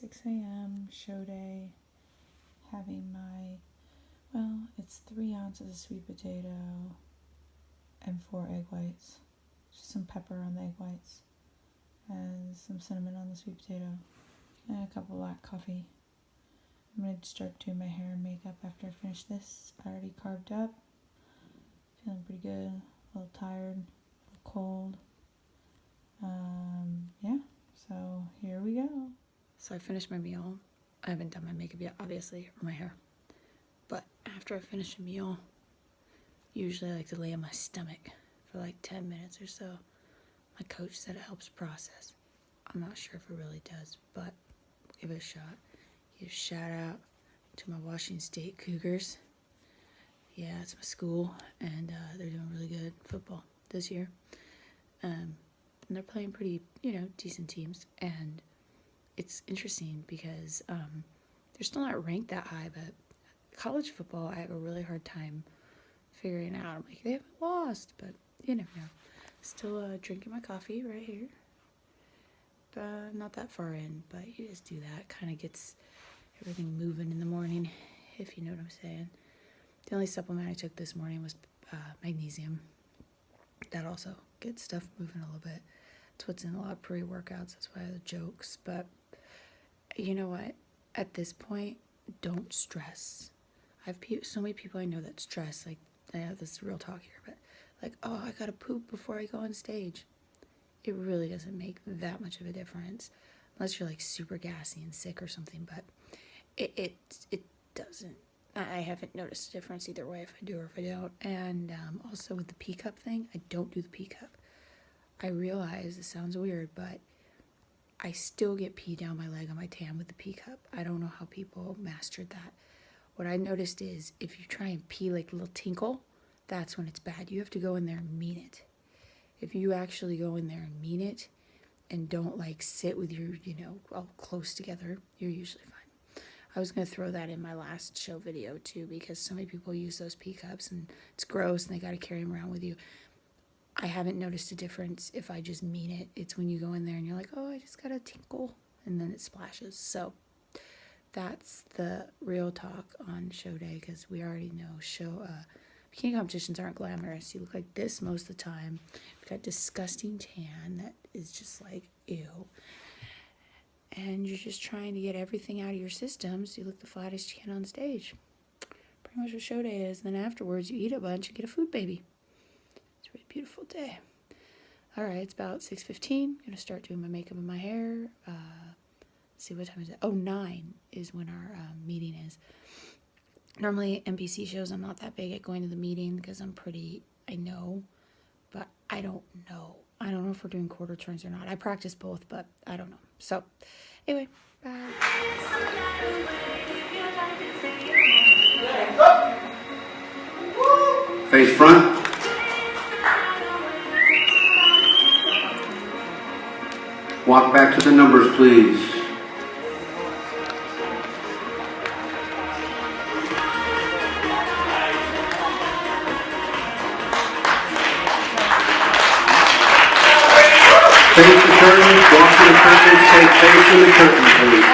6 a.m. show day, having my, well, it's 3 ounces of sweet potato and 4 egg whites. Just some pepper on the egg whites and some cinnamon on the sweet potato and a cup of black coffee. I'm going to start doing my hair and makeup after I finish this. I already carved up. Feeling pretty good. A little tired. A little cold. Yeah. So here we go. So I finished my meal. I haven't done my makeup yet, obviously, or my hair. But after I finish a meal, usually I like to lay on my stomach for like 10 minutes or so. My coach said it helps process. I'm not sure if it really does, but give it a shot. Give a shout out to my Washington State Cougars. Yeah, it's my school, and they're doing really good football this year. And they're playing pretty, decent teams. And it's interesting because they're still not ranked that high, but college football, I have a really hard time figuring out. I'm like, they haven't lost, but you never know. Still drinking my coffee right here. Not that far in, but you just do that. Kind of gets everything moving in the morning, if you know what I'm saying. The only supplement I took this morning was magnesium. That also gets stuff moving a little bit. It's what's in a lot of pre-workouts. That's why the jokes. But you know what? At this point, don't stress. I have so many people I know that stress. Like, this is real talk here, but like, oh, I gotta poop before I go on stage. It really doesn't make that much of a difference unless you're like super gassy and sick or something, but it doesn't. I haven't noticed a difference either way if I do or if I don't. And also with the pee cup thing, I don't do the pee cup. I realize it sounds weird, but I still get pee down my leg on my tan with the pee cup. I don't know how people mastered that. What I noticed is if you try and pee like a little tinkle, that's when it's bad. You have to go in there and mean it. If you actually go in there and mean it and don't like sit with your, all close together, you're usually fine. I was going to throw that in my last show video too, because so many people use those pee cups and it's gross and they got to carry them around with you. I haven't noticed a difference if I just mean it. It's when you go in there and you're like, oh, I just got a tinkle, and then it splashes. So that's the real talk on show day, because we already know bikini competitions aren't glamorous. You look like this most of the time. You've got disgusting tan that is just like, ew. And you're just trying to get everything out of your system so you look the flattest you can on stage. Pretty much what show day is. And then afterwards, you eat a bunch and get a food baby. It's a really beautiful day. All right, it's about 6:15. I'm going to start doing my makeup and my hair. Let's see, what time is it? 9 is when our meeting is. Normally, NBC shows, I'm not that big at going to the meeting because I know, but I don't know. I don't know if we're doing quarter turns or not. I practice both, but I don't know. So, anyway, bye. Face front. Walk back to the numbers, please. Face the curtain, walk to the curtain, take face in the curtain, please.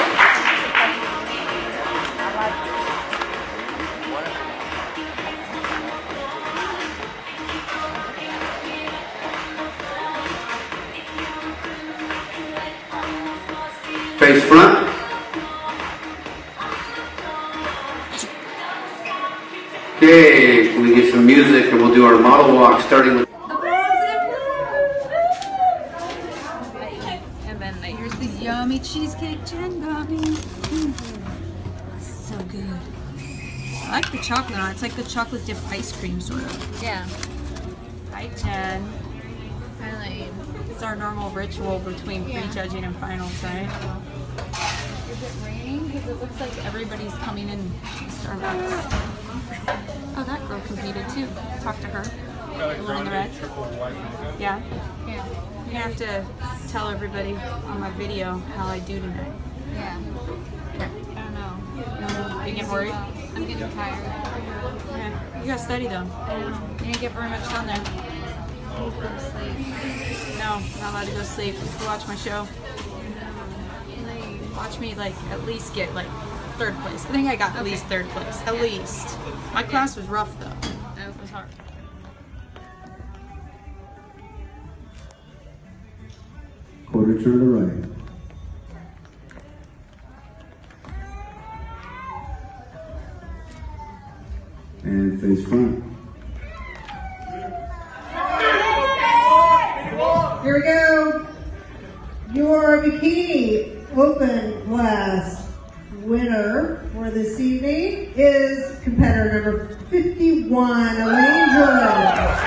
Face front. Okay, can we get some music and we'll do our model walk starting with yummy cheesecake gendami. So good. I like the chocolate on it. It's like the chocolate dipped ice cream sort of. Yeah. Hi, Jen. I like. It's our normal ritual between prejudging and finals, right? Is it raining? Because it looks like Everybody's coming in to Starbucks. Oh, that girl competed too. Talk to her. The one in the red. Yeah. Yeah. You're gonna have to tell everybody on my video how I do tonight. Yeah. Okay. I don't know. Are you getting worried? I'm getting tired. Yeah. You gotta study though. I know. You didn't get very much done there. I need to go to sleep. No, not allowed to go sleep. You can watch my show. Like, Watch me like at least get like third place. I think I got at least third place. At least. My class was rough though. It was hard. Quarter turn to the right. And face front. Here we go. Your bikini open class winner for this evening is competitor number 51, Elaine Jordan.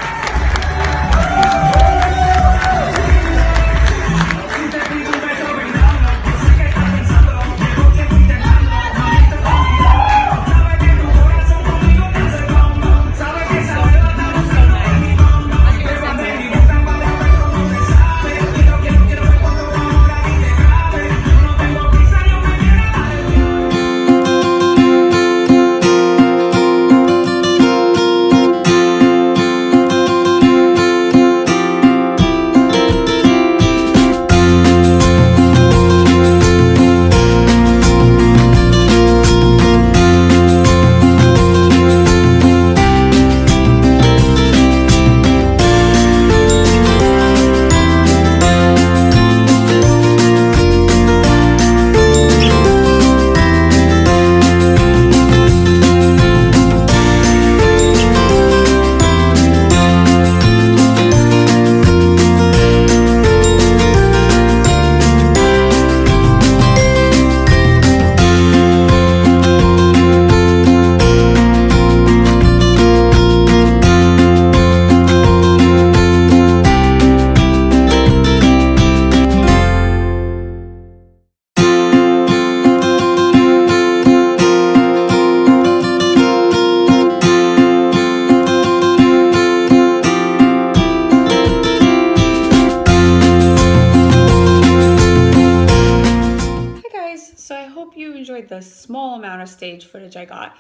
The small amount of stage footage I got.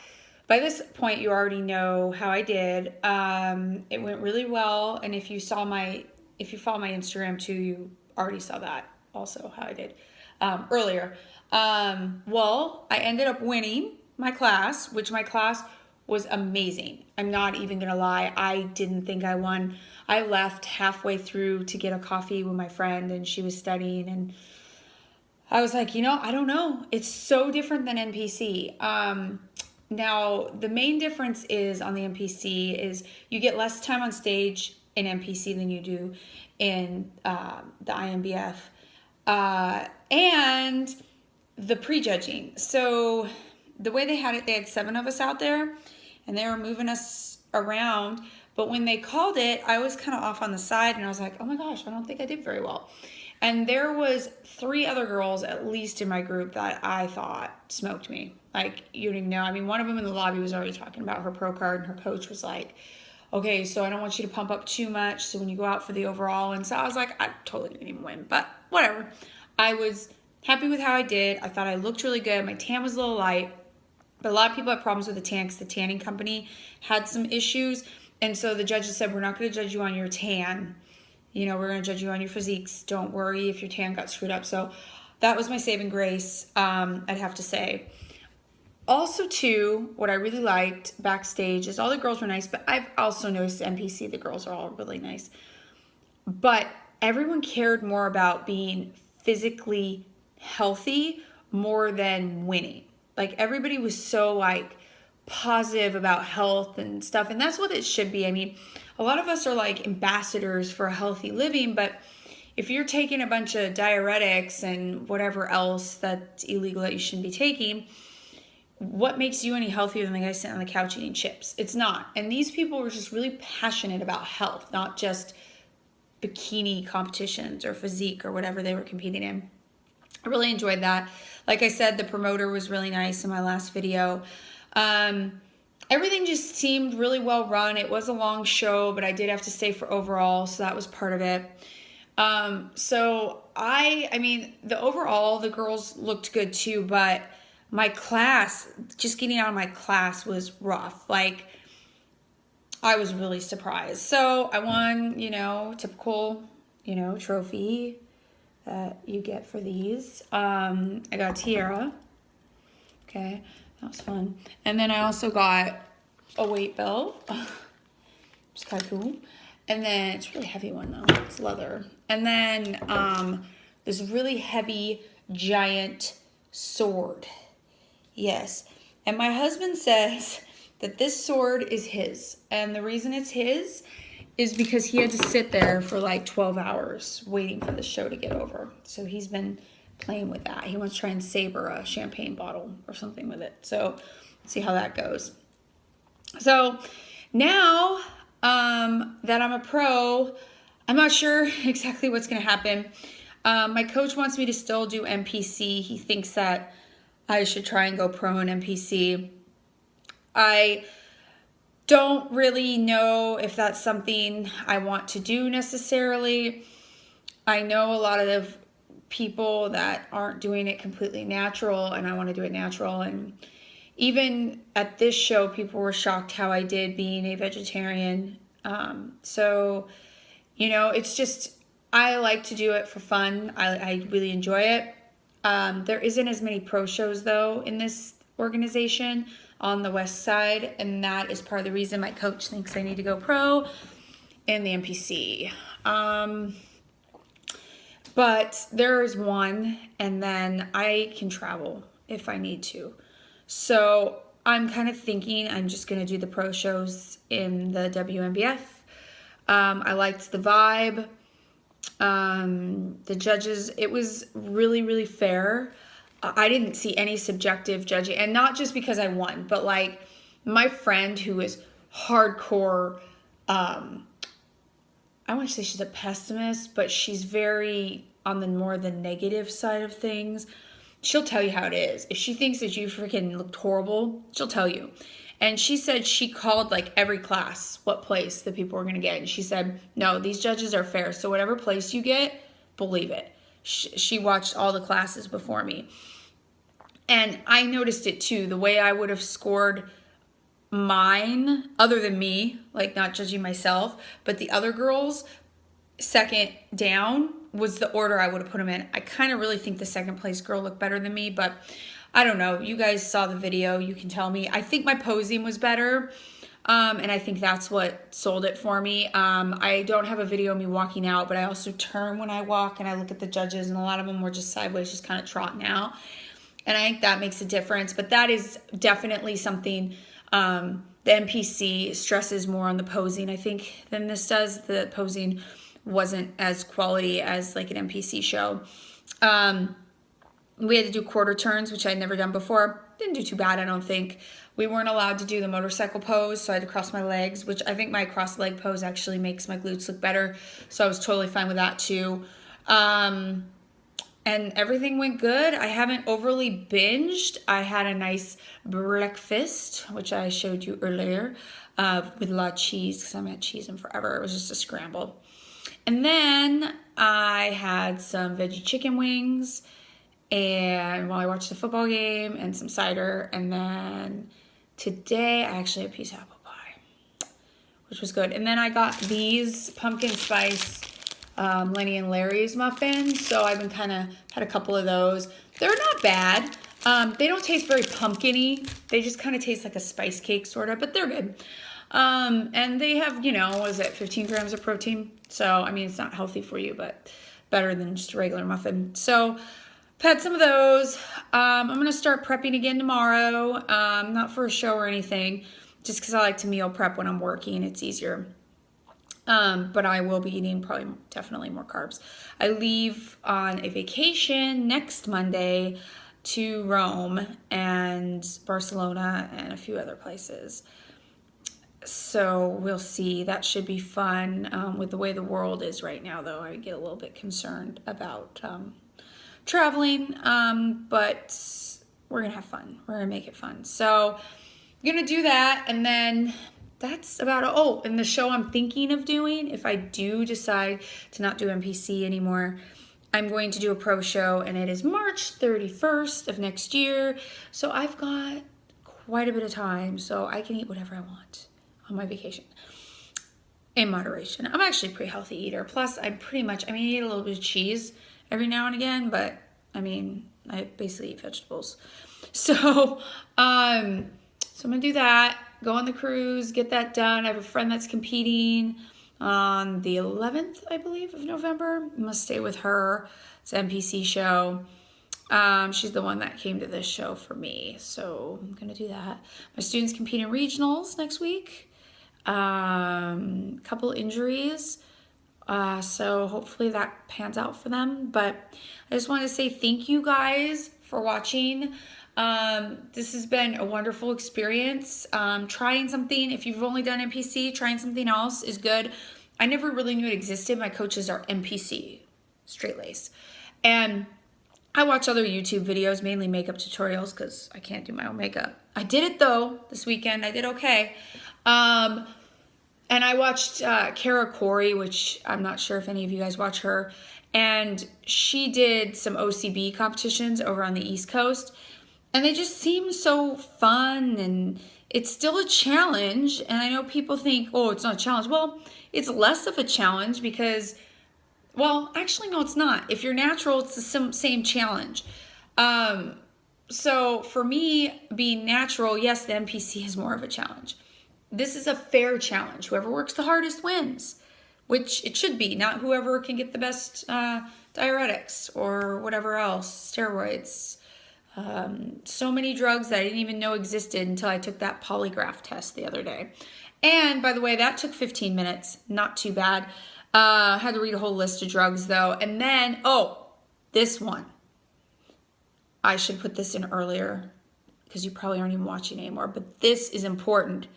By this point, you already know how I did. It went really well, and if you follow my Instagram too, you already saw that also how I did earlier. Well, I ended up winning my class, which my class was amazing. I'm not even gonna lie. I didn't think I won. I left halfway through to get a coffee with my friend, and she was studying, and I was like, I don't know. It's so different than NPC. Now, the main difference is on the NPC is you get less time on stage in NPC than you do in the INBF. And the prejudging. So the way they had it, they had 7 of us out there, and they were moving us around. But when they called it, I was kind of off on the side, and I was like, oh my gosh, I don't think I did very well. And there was 3 other girls, at least in my group, that I thought smoked me. Like, you didn't know. I mean, one of them in the lobby was already talking about her pro card, and her coach was like, okay, so I don't want you to pump up too much, so when you go out for the overall. And so I was like, I totally didn't even win, but whatever. I was happy with how I did. I thought I looked really good. My tan was a little light, but a lot of people had problems with the tan because the tanning company had some issues. And so the judges said, we're not going to judge you on your tan. We're going to judge you on your physiques. Don't worry if your tan got screwed up. So that was my saving grace, I'd have to say. Also, too, what I really liked backstage is all the girls were nice, but I've also noticed NPC, the girls are all really nice. But everyone cared more about being physically healthy more than winning. Like, everybody was so, positive about health and stuff, and that's what it should be. I mean, a lot of us are ambassadors for a healthy living, but if you're taking a bunch of diuretics and whatever else that's illegal that you shouldn't be taking, what makes you any healthier than the guy sitting on the couch eating chips? It's not. And these people were just really passionate about health, not just bikini competitions or physique or whatever they were competing in. I really enjoyed that. Like I said, the promoter was really nice in my last video. Everything just seemed really well run. It was a long show, but I did have to stay for overall, so that was part of it. So I mean, the overall, the girls looked good too, but my class, just getting out of my class was rough. I was really surprised. So I won, typical, trophy. that you get for these. I got tiara. Okay, that was fun. And then I also got a weight belt, which is kind of cool. And then it's a really heavy one though. It's leather. And then this really heavy giant sword. Yes. And my husband says that this sword is his. And the reason it's his is because he had to sit there for like 12 hours waiting for the show to get over. So he's been playing with that. He wants to try and saber a champagne bottle or something with it. So let's see how that goes. So now that I'm a pro, I'm not sure exactly what's going to happen. My coach wants me to still do NPC. He thinks that I should try and go pro in NPC. I don't really know if that's something I want to do necessarily. I know a lot of people that aren't doing it completely natural, and I want to do it natural. And even at this show, people were shocked how I did being a vegetarian. So, you know, it's just, I like to do it for fun. I really enjoy it. There isn't as many pro shows though in this organization on the west side, and that is part of the reason my coach thinks I need to go pro in the NPC. But there is one, and then I can travel if I need to. So I'm kind of thinking I'm just going to do the pro shows in the WNBF. I liked the vibe. The judges, it was really, really fair. I didn't see any subjective judging, and not just because I won, but like my friend who is hardcore, I want to say she's a pessimist, but she's very on the more the negative side of things. She'll tell you how it is. If she thinks that you freaking looked horrible, she'll tell you. And she said she called like every class what place the people were going to get. And she said, no, these judges are fair. So whatever place you get, believe it. She watched all the classes before me. And I noticed it too. The way I would have scored mine, other than me, like not judging myself, but the other girls, second down was the order I would have put them in. I kind of really think the second place girl looked better than me, but I don't know. You guys saw the video. You can tell me. I think my posing was better, and I think that's what sold it for me. I don't have a video of me walking out, but I also turn when I walk, and I look at the judges, and a lot of them were just sideways, just kind of trotting out. And I think that makes a difference, but that is definitely something the NPC stresses more on the posing, I think, than this does. The posing wasn't as quality as like an NPC show. We had to do quarter turns, which I'd never done before. Didn't do too bad, I don't think. We weren't allowed to do the motorcycle pose, so I had to cross my legs, which I think my cross leg pose actually makes my glutes look better. So I was totally fine with that too. And everything went good. I haven't overly binged. I had a nice breakfast, which I showed you earlier, with a lot of cheese, because I haven't had cheese in forever. It was just a scramble. And then I had some veggie chicken wings, and while I watched the football game, and some cider. And then today I actually had a piece of apple pie, which was good. And then I got these pumpkin spice Lenny and Larry's muffins. So I've been kind of had a couple of those. They're not bad. They don't taste very pumpkin-y. They just kind of taste like a spice cake sort of, but they're good. And they have, you know, what is it, 15 grams of protein. So, I mean, it's not healthy for you, but better than just a regular muffin. So I've had some of those. I'm going to start prepping again tomorrow. Not for a show or anything, just because I like to meal prep when I'm working. It's easier. But I will be eating definitely more carbs. I leave on a vacation next Monday to Rome and Barcelona and a few other places. So we'll see. That should be fun. With the way the world is right now, though, I get a little bit concerned about traveling. But we're going to have fun. We're going to make it fun. So I'm going to do that, and then that's about it. Oh, and the show I'm thinking of doing, if I do decide to not do NPC anymore, I'm going to do a pro show, and it is March 31st of next year. So I've got quite a bit of time, so I can eat whatever I want on my vacation in moderation. I'm actually a pretty healthy eater. Plus, I eat a little bit of cheese every now and again, but I mean, I basically eat vegetables. So, I'm gonna do that, go on the cruise, get that done. I have a friend that's competing on the 11th, I believe, of November. I'm gonna stay with her. It's an NPC show. She's the one that came to this show for me, so I'm gonna do that. My students compete in regionals next week. Couple injuries, so hopefully that pans out for them. But I just want to say thank you guys for watching. This has been a wonderful experience. Trying something, if you've only done NPC, trying something else is good. I never really knew it existed. My coaches are NPC, straight lace. And I watch other YouTube videos, mainly makeup tutorials, because I can't do my own makeup. I did it though this weekend. I did okay. And I watched Kara Corey, which I'm not sure if any of you guys watch her. And she did some OCB competitions over on the East Coast. And they just seem so fun, and it's still a challenge. And I know people think, oh, it's not a challenge. Well, it's less of a challenge because, well, actually, no, it's not. If you're natural, it's the same challenge. So for me, being natural, yes, the NPC is more of a challenge. This is a fair challenge. Whoever works the hardest wins, which it should be, not whoever can get the best diuretics or whatever else, steroids. So many drugs that I didn't even know existed until I took that polygraph test the other day. And by the way, that took 15 minutes. Not too bad. Had to read a whole list of drugs though. And then, oh, this one. I should put this in earlier because you probably aren't even watching anymore. But this is important.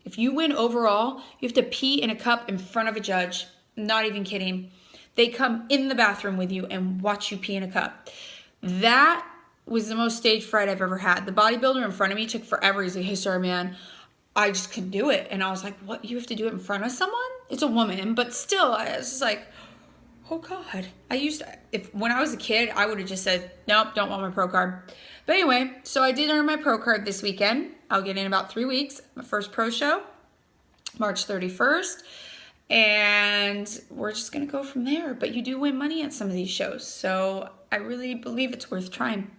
If you win overall, you have to pee in a cup in front of a judge. Not even kidding. They come in the bathroom with you and watch you pee in a cup. That was the most stage fright I've ever had. The bodybuilder in front of me took forever. He's like, hey, sorry, man. I just couldn't do it. And I was like, what? You have to do it in front of someone? It's a woman. But still, I was just like, oh, God. When I was a kid, I would have just said, nope, don't want my pro card. But anyway, so I did earn my pro card this weekend. I'll get in about 3 weeks. My first pro show, March 31st. And we're just going to go from there. But you do win money at some of these shows. So I really believe it's worth trying.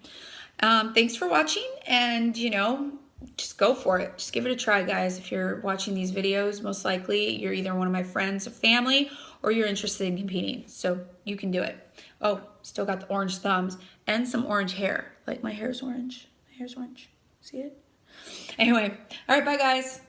Thanks for watching. And, just go for it. Just give it a try, guys. If you're watching these videos, most likely you're either one of my friends or family, or you're interested in competing. So you can do it. Oh, still got the orange thumbs and some orange hair. Like my hair's orange. My hair's orange. See it? Anyway. All right. Bye, guys.